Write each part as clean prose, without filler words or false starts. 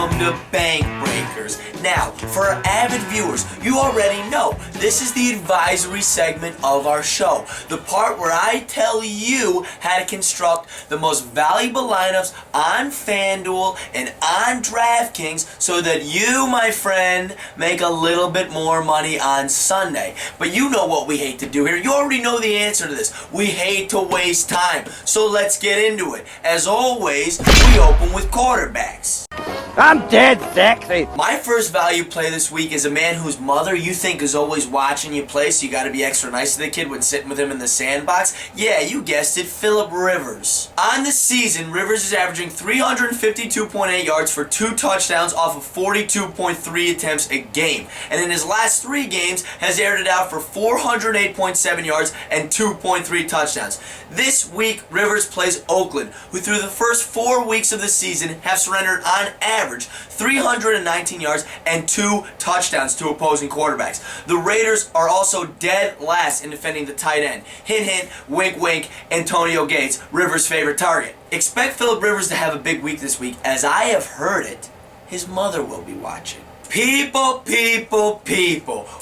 welcome to Bank Breakers. Now, for our avid viewers, you already know this is the advisory segment of our show. The part where I tell you how to construct the most valuable lineups on FanDuel and on DraftKings so that you, my friend, make a little bit more money on Sunday. But you know what we hate to do here. You already know the answer to this. We hate to waste time. So let's get into it. As always, we open with quarterbacks. I'm dead sexy. My first value play this week is a man whose mother you think is always watching you play, so you gotta be extra nice to the kid when sitting with him in the sandbox. Yeah, you guessed it, Philip Rivers. On the season, Rivers is averaging 352.8 yards for 2 touchdowns off of 42.3 attempts a game. And in his last 3 games, has aired it out for 408.7 yards and 2.3 touchdowns. This week, Rivers plays Oakland, who through the first 4 weeks of the season have surrendered on average 319 yards and 2 touchdowns to opposing quarterbacks. The Raiders are also dead last in defending the tight end. Hint, hint, wink, wink, Antonio Gates, Rivers' favorite target. Expect Philip Rivers to have a big week this week. As I have heard it, his mother will be watching. People.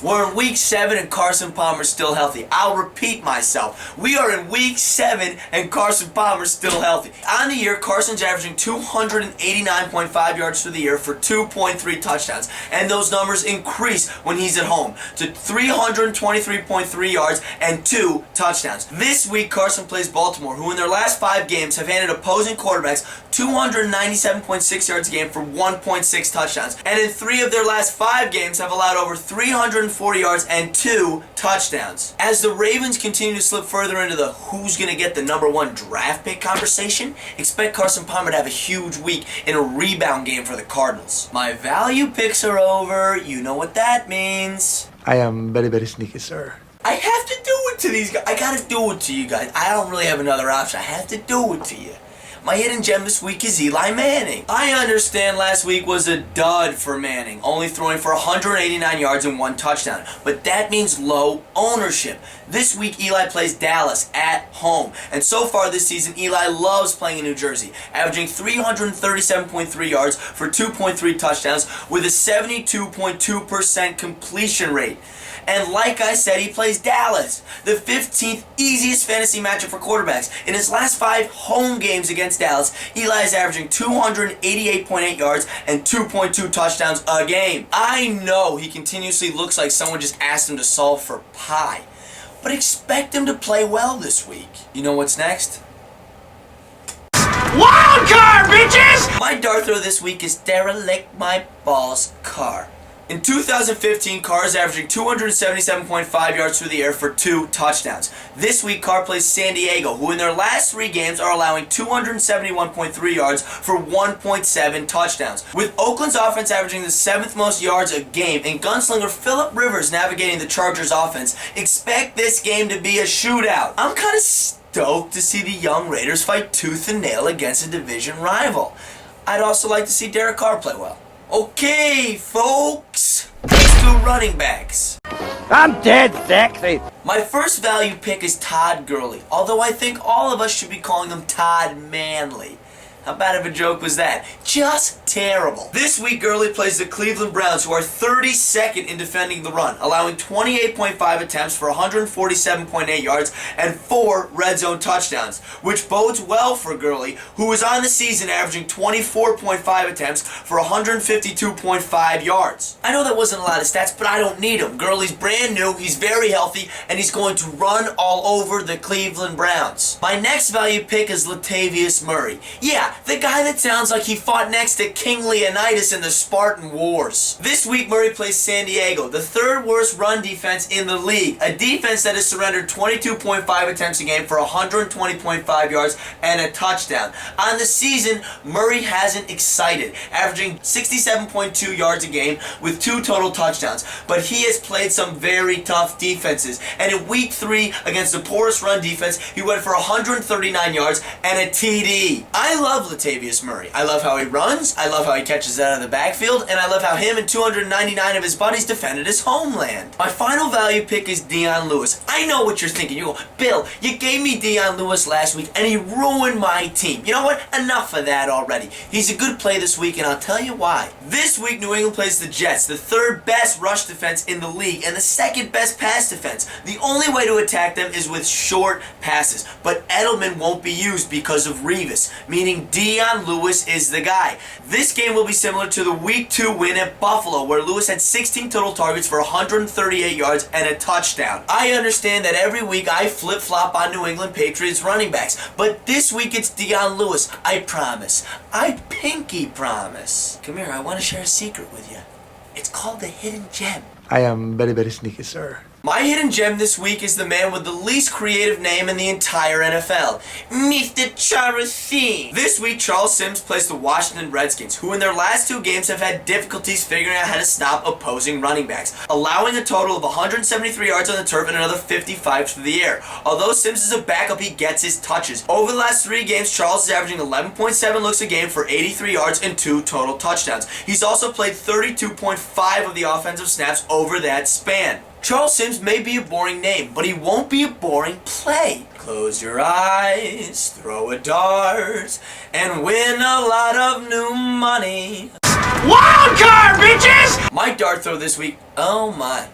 We're in week 7 and Carson Palmer's still healthy. I'll repeat myself. We are in week 7 and Carson Palmer's still healthy. On the year, Carson's averaging 289.5 yards for the year for 2.3 touchdowns. And those numbers increase when he's at home to 323.3 yards and 2 touchdowns. This week, Carson plays Baltimore, who in their last 5 games have handed opposing quarterbacks 297.6 yards a game for 1.6 touchdowns. And in 3 of their last 5 games have allowed over 340 yards and 2 touchdowns. As the Ravens continue to slip further into the who's going to get the number 1 draft pick conversation, expect Carson Palmer to have a huge week in a rebound game for the Cardinals. My value picks are over. You know what that means. I am very, very sneaky, sir. I have to do it to these guys. I gotta do it to you guys. I don't really have another option. I have to do it to you. My hidden gem this week is Eli Manning. I understand last week was a dud for Manning, only throwing for 189 yards and 1 touchdown. But that means low ownership. This week, Eli plays Dallas at home. And so far this season, Eli loves playing in New Jersey, averaging 337.3 yards for 2.3 touchdowns with a 72.2% completion rate. And like I said, he plays Dallas, the 15th easiest fantasy matchup for quarterbacks. In his last 5 home games against Dallas, Eli is averaging 288.8 yards and 2.2 touchdowns a game. I know he continuously looks like someone just asked him to solve for pi, but expect him to play well this week. You know what's next? Wild card, bitches! My dart throw this week is derelict my balls car. In 2015, Carr is averaging 277.5 yards through the air for 2 touchdowns. This week, Carr plays San Diego, who in their last 3 games are allowing 271.3 yards for 1.7 touchdowns. With Oakland's offense averaging the 7th most yards a game and gunslinger Philip Rivers navigating the Chargers offense, expect this game to be a shootout. I'm kind of stoked to see the young Raiders fight tooth and nail against a division rival. I'd also like to see Derek Carr play well. Okay, folks, let's do running backs. I'm dead sexy. My first value pick is Todd Gurley, although I think all of us should be calling him Todd Manley. How bad of a joke was that? Just terrible. This week, Gurley plays the Cleveland Browns, who are 32nd in defending the run, allowing 28.5 attempts for 147.8 yards and 4 red zone touchdowns, which bodes well for Gurley, who is on the season averaging 24.5 attempts for 152.5 yards. I know that wasn't a lot of stats, but I don't need them. Gurley's brand new, he's very healthy, and he's going to run all over the Cleveland Browns. My next value pick is Latavius Murray. Yeah, the guy that sounds like he fought next to King Leonidas in the Spartan Wars. This week, Murray plays San Diego, the 3rd worst run defense in the league. A defense that has surrendered 22.5 attempts a game for 120.5 yards and a touchdown. On the season, Murray hasn't excited, averaging 67.2 yards a game with 2 total touchdowns. But he has played some very tough defenses. And in week 3, against the poorest run defense, he went for 139 yards and a TD. I love love Latavius Murray. I love how he runs, I love how he catches out of the backfield, and I love how him and 299 of his buddies defended his homeland. My final value pick is Dion Lewis. I know what you're thinking. You go, Bill, you gave me Dion Lewis last week, and he ruined my team. You know what? Enough of that already. He's a good play this week, and I'll tell you why. This week, New England plays the Jets, the third best rush defense in the league, and the second best pass defense. The only way to attack them is with short passes, but Edelman won't be used because of Revis, meaning Dion Lewis is the guy. This game will be similar to the Week 2 win at Buffalo, where Lewis had 16 total targets for 138 yards and a touchdown. I understand that every week I flip-flop on New England Patriots running backs, but this week it's Dion Lewis. I promise. I pinky promise. Come here, I want to share a secret with you. It's called the hidden gem. I am very, very sneaky, sir. My hidden gem this week is the man with the least creative name in the entire NFL, Mr. Charity. This week, Charles Sims plays the Washington Redskins, who in their last 2 games have had difficulties figuring out how to stop opposing running backs, allowing a total of 173 yards on the turf and another 55 through the air. Although Sims is a backup, he gets his touches. Over the last 3 games, Charles is averaging 11.7 looks a game for 83 yards and 2 total touchdowns. He's also played 32.5 of the offensive snaps over that span. Charles Sims may be a boring name, but he won't be a boring play. Close your eyes, throw a dart, and win a lot of new money. Wild card, bitches! My dart throw this week, oh my.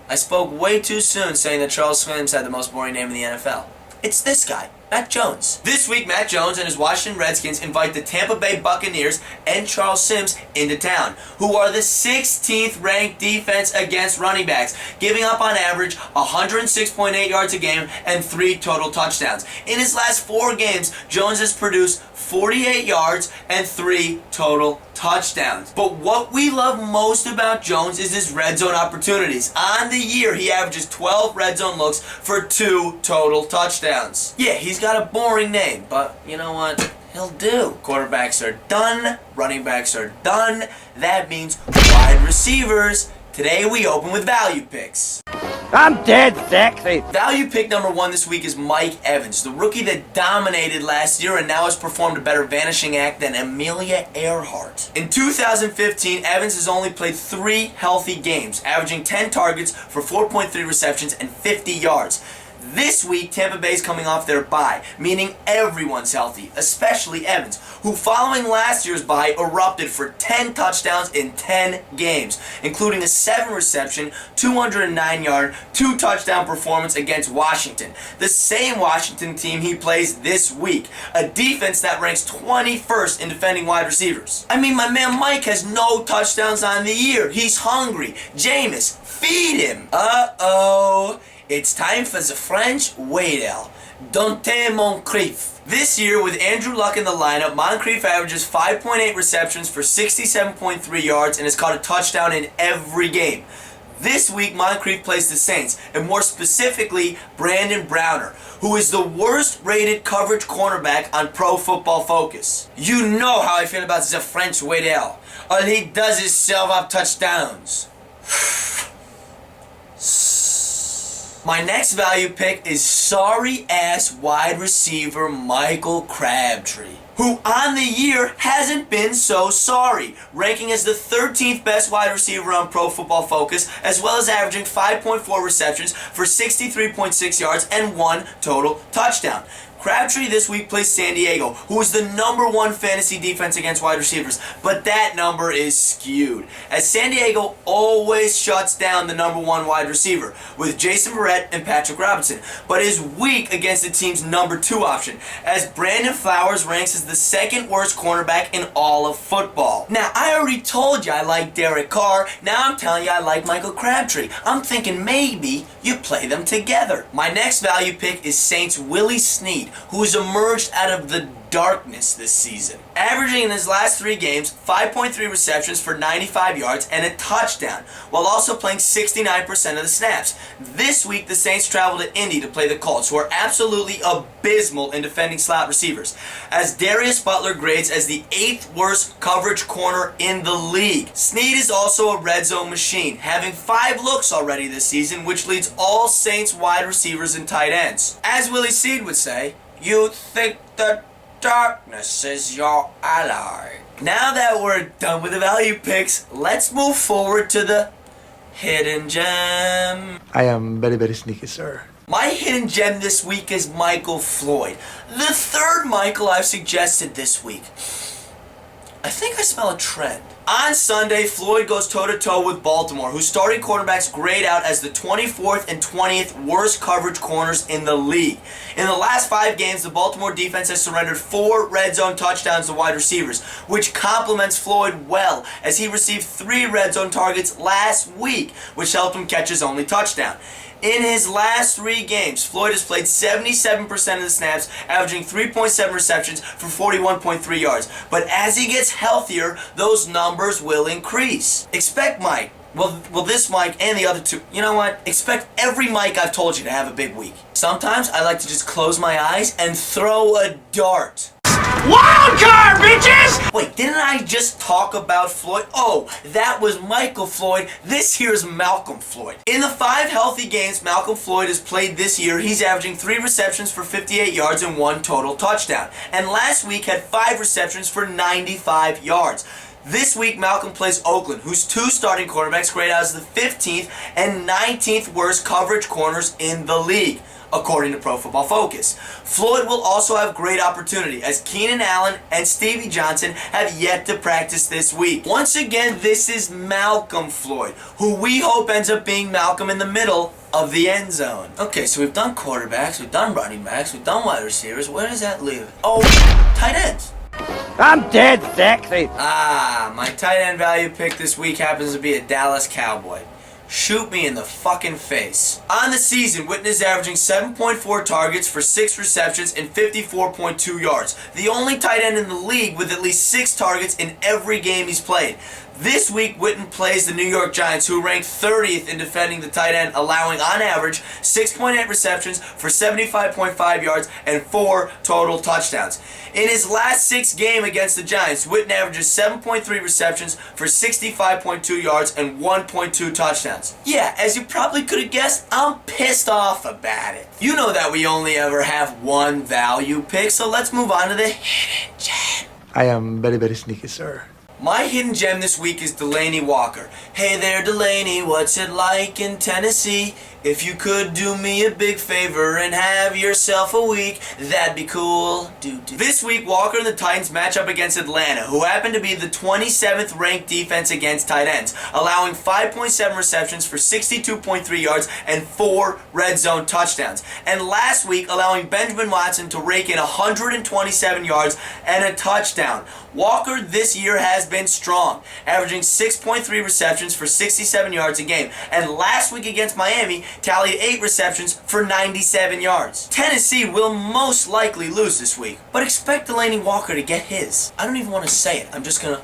I spoke way too soon saying that Charles Sims had the most boring name in the NFL. It's this guy, Matt Jones. This week, Matt Jones and his Washington Redskins invite the Tampa Bay Buccaneers and Charles Sims into town, who are the 16th ranked defense against running backs, giving up on average 106.8 yards a game and 3 total touchdowns. In his last 4 games, Jones has produced 48 yards and 3 total touchdowns. But what we love most about Jones is his red zone opportunities. On the year, he averages 12 red zone looks for 2 total touchdowns. Yeah, he's got a boring name, but you know what? He'll do. Quarterbacks are done. Running backs are done. That means wide receivers. Today we open with value picks. I'm dead sexy. Value pick number 1 this week is Mike Evans, the rookie that dominated last year and now has performed a better vanishing act than Amelia Earhart. In 2015, Evans has only played 3 healthy games, averaging 10 targets for 4.3 receptions and 50 yards. This week, Tampa Bay is coming off their bye, meaning everyone's healthy, especially Evans, who following last year's bye erupted for 10 touchdowns in 10 games, including a 7-reception, 209-yard, 2-touchdown performance against Washington, the same Washington team he plays this week, a defense that ranks 21st in defending wide receivers. I mean, my man Mike has no touchdowns on the year. He's hungry. Jameis, feed him. Uh-oh. It's time for the French Waddle. Dante Moncrief. This year, with Andrew Luck in the lineup, Moncrief averages 5.8 receptions for 67.3 yards and has caught a touchdown in every game. This week, Moncrief plays the Saints, and more specifically, Brandon Browner, who is the worst-rated coverage cornerback on Pro Football Focus. You know how I feel about the French Waddle. All he does is serve up touchdowns. My next value pick is sorry-ass wide receiver Michael Crabtree, who on the year hasn't been so sorry, ranking as the 13th best wide receiver on Pro Football Focus, as well as averaging 5.4 receptions for 63.6 yards and 1 total touchdown. Crabtree this week plays San Diego, who is the #1 fantasy defense against wide receivers, but that number is skewed, as San Diego always shuts down the #1 wide receiver, with Jason Verrett and Patrick Robinson, but is weak against the team's #2 option, as Brandon Flowers ranks as the 2nd worst cornerback in all of football. Now, I already told you I like Derek Carr, now I'm telling you I like Michael Crabtree. I'm thinking maybe you play them together. My next value pick is Saints Willie Snead, who has emerged out of the darkness this season, averaging in his last 3 games 5.3 receptions for 95 yards and a touchdown, while also playing 69% of the snaps. This week, the Saints travel to Indy to play the Colts, who are absolutely abysmal in defending slot receivers, as Darius Butler grades as the 8th worst coverage corner in the league. Snead is also a red zone machine, having 5 looks already this season, which leads all Saints wide receivers and tight ends. As Willie Snead would say, you think that Darkness is your ally. Now that we're done with the value picks, let's move forward to the hidden gem. I am very, very sneaky, sir. My hidden gem this week is Michael Floyd. The third Michael I've suggested this week. I think I smell a trend. On Sunday, Floyd goes toe-to-toe with Baltimore, whose starting quarterbacks grade out as the 24th and 20th worst coverage corners in the league. In the last 5 games, the Baltimore defense has surrendered 4 red zone touchdowns to wide receivers, which complements Floyd well, as he received 3 red zone targets last week, which helped him catch his only touchdown. In his last 3 games, Floyd has played 77% of the snaps, averaging 3.7 receptions for 41.3 yards. But as he gets healthier, those numbers will increase. Expect Mike. Well, this Mike and the other 2, you know what? Expect every Mike I've told you to have a big week. Sometimes I like to just close my eyes and throw a dart. Wild card, bitches! Wait, didn't I just talk about Floyd? Oh, that was Michael Floyd. This here's Malcolm Floyd. In the 5 healthy games Malcolm Floyd has played this year, he's averaging 3 receptions for 58 yards and 1 total touchdown. And last week had 5 receptions for 95 yards. This week, Malcolm plays Oakland, whose 2 starting quarterbacks grade out as the 15th and 19th worst coverage corners in the league, according to Pro Football Focus. Floyd will also have great opportunity, as Keenan Allen and Stevie Johnson have yet to practice this week. Once again, this is Malcolm Floyd, who we hope ends up being Malcolm in the middle of the end zone. Okay, so we've done quarterbacks, we've done running backs, we've done wide receivers. Where does that leave? Oh, tight ends. I'm dead sexy. My tight end value pick this week happens to be a Dallas Cowboy. Shoot me in the fucking face. On the season, Witten is averaging 7.4 targets for 6 receptions and 54.2 yards. The only tight end in the league with at least 6 targets in every game he's played. This week, Witten plays the New York Giants, who rank 30th in defending the tight end, allowing on average 6.8 receptions for 75.5 yards and 4 total touchdowns. In his last 6 games against the Giants, Witten averages 7.3 receptions for 65.2 yards and 1.2 touchdowns. Yeah, as you probably could have guessed, I'm pissed off about it. You know that we only ever have one value pick, so let's move on to the hidden gem. I am very, very sneaky, sir. My hidden gem this week is Delaney Walker. Hey there, Delaney, what's it like in Tennessee? If you could do me a big favor and have yourself a week, that'd be cool. This week, Walker and the Titans match up against Atlanta, who happen to be the 27th ranked defense against tight ends, allowing 5.7 receptions for 62.3 yards and 4 red zone touchdowns. And last week, allowing Benjamin Watson to rake in 127 yards and a touchdown. Walker this year has been strong, averaging 6.3 receptions for 67 yards a game, and last week against Miami tallied 8 receptions for 97 yards. Tennessee will most likely lose this week, but expect Delaney Walker to get his. I don't even want to say it, I'm just gonna...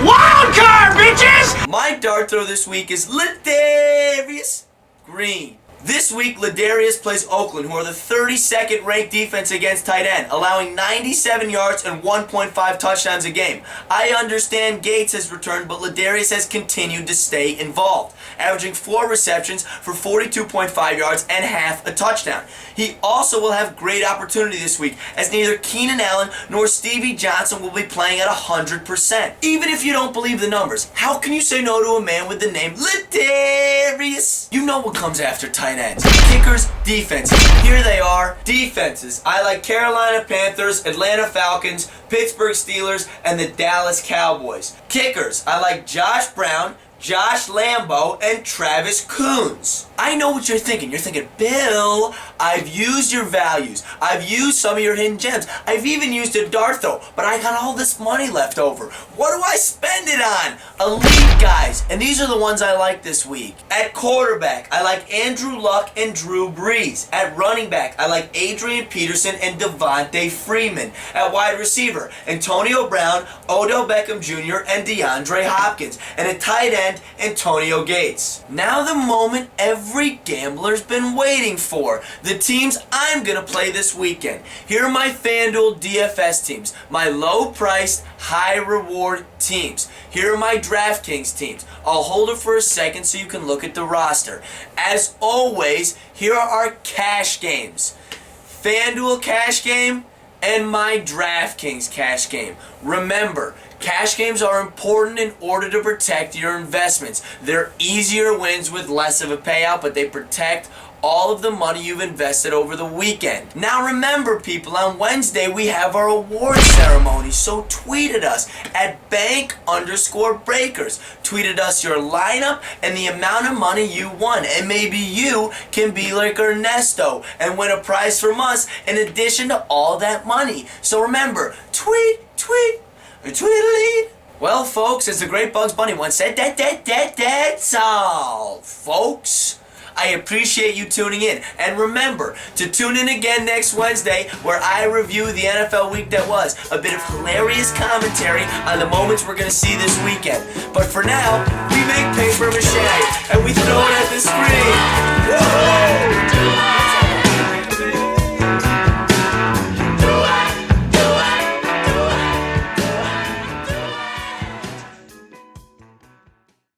Wild card, bitches! My dart throw this week is Ladarius Green. This week, Ladarius plays Oakland, who are the 32nd ranked defense against tight end, allowing 97 yards and 1.5 touchdowns a game. I understand Gates has returned, but Ladarius has continued to stay involved, averaging 4 receptions for 42.5 yards and half a touchdown. He also will have great opportunity this week, as neither Keenan Allen nor Stevie Johnson will be playing at 100%. Even if you don't believe the numbers, how can you say no to a man with the name Ladarius? You know what comes after tight ends. Kickers, defenses. Here they are. Defenses. I like Carolina Panthers, Atlanta Falcons, Pittsburgh Steelers, and the Dallas Cowboys. Kickers. I like Josh Brown, Josh Lambo, and Travis Coons. I know what you're thinking. You're thinking, Bill, I've used your values. I've used some of your hidden gems. I've even used a dart throw, but I got all this money left over. What do I spend it on? Elite guys. And these are the ones I like this week. At quarterback, I like Andrew Luck and Drew Brees. At running back, I like Adrian Peterson and Devontae Freeman. At wide receiver, Antonio Brown, Odell Beckham Jr., and DeAndre Hopkins. And at tight end, Antonio Gates. Now the moment every gambler's been waiting for. The teams I'm going to play this weekend. Here are my FanDuel DFS teams. My low-priced, high-reward teams. Here are my DraftKings teams. I'll hold it for a second so you can look at the roster. As always, here are our cash games. FanDuel cash game and my DraftKings cash game. Remember, cash games are important in order to protect your investments. They're easier wins with less of a payout, but they protect all of the money you've invested over the weekend. Now remember, people, on Wednesday we have our award ceremony, so tweet at us at bank_breakers. Tweet at us your lineup and the amount of money you won, and maybe you can be like Ernesto and win a prize from us in addition to all that money. So remember, tweet, tweet-a-lead. Well, folks, as the great Bugs Bunny once said, that's all, folks. I appreciate you tuning in. And remember to tune in again next Wednesday where I review the NFL week that was. A bit of hilarious commentary on the moments we're going to see this weekend. But for now, we make paper mache and we throw it